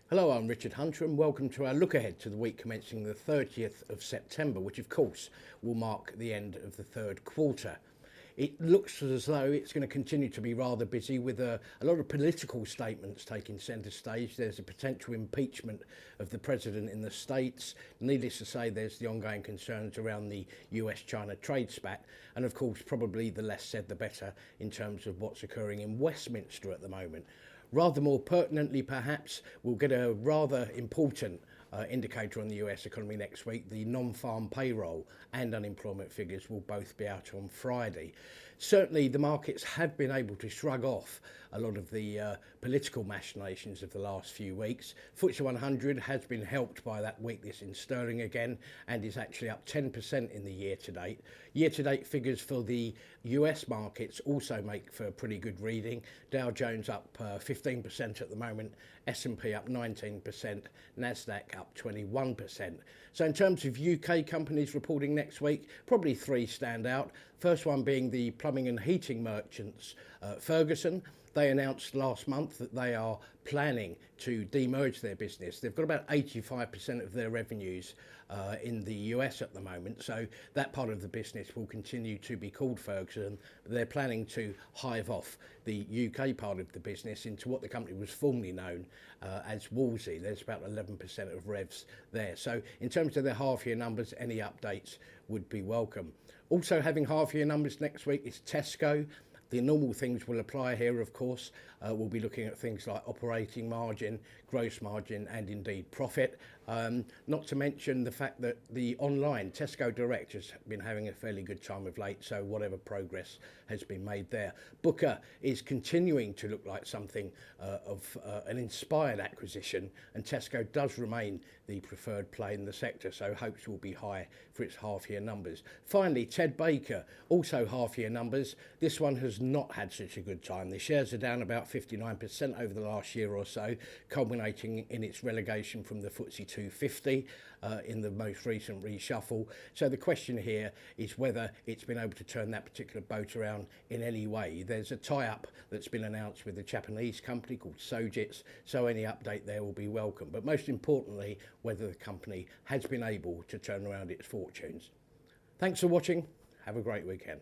Hello, I'm Richard Hunter and welcome to our look ahead to the week commencing the 30th of September, which of course will mark the end of the third quarter. It looks as though it's going to continue to be rather busy with a lot of political statements taking centre stage. There's a potential impeachment of the president in the States. Needless to say, there's the ongoing concerns around the US-China trade spat. And of course, probably the less said, the better in terms of what's occurring in Westminster at the moment. Rather more pertinently, perhaps, we'll get a rather important indicator on the US economy next week. The non-farm payroll and unemployment figures will both be out on Friday. Certainly the markets have been able to shrug off a lot of the political machinations of the last few weeks. FTSE 100 has been helped by that weakness in sterling again and is actually up 10% in the year to date. Year to date figures for the US markets also make for a pretty good reading. Dow Jones up 15% at the moment, S&P up 19%, Nasdaq up 21%. So in terms of UK companies reporting next week, probably three stand out. First one being the plumbing and heating merchants, Ferguson. They announced last month that they are planning to demerge their business. They've got about 85% of their revenues in the US at the moment, so that part of the business will continue to be called Ferguson. They're planning to hive off the UK part of the business into what the company was formerly known as Wolsey. There's about 11% of revs there. So in terms of their half-year numbers, any updates would be welcome. Also having half-year numbers next week is Tesco. The normal things will apply here, of course. We'll be looking at things like operating margin, gross margin, and indeed profit. Not to mention the fact that the online Tesco Direct has been having a fairly good time of late, so whatever progress has been made there. Booker is continuing to look like something of an inspired acquisition, and Tesco does remain the preferred play in the sector, so hopes will be high for its half-year numbers. Finally, Ted Baker, also half-year numbers. This one has not had such a good time. The shares are down about 59% over the last year or so, culminating in its relegation from the FTSE 250 in the most recent reshuffle. So the question here is whether it's been able to turn that particular boat around in any way. There's a tie-up that's been announced with a Japanese company called Sojitz, so any update there will be welcome. But most importantly, whether the company has been able to turn around its fortunes. Thanks for watching. Have a great weekend.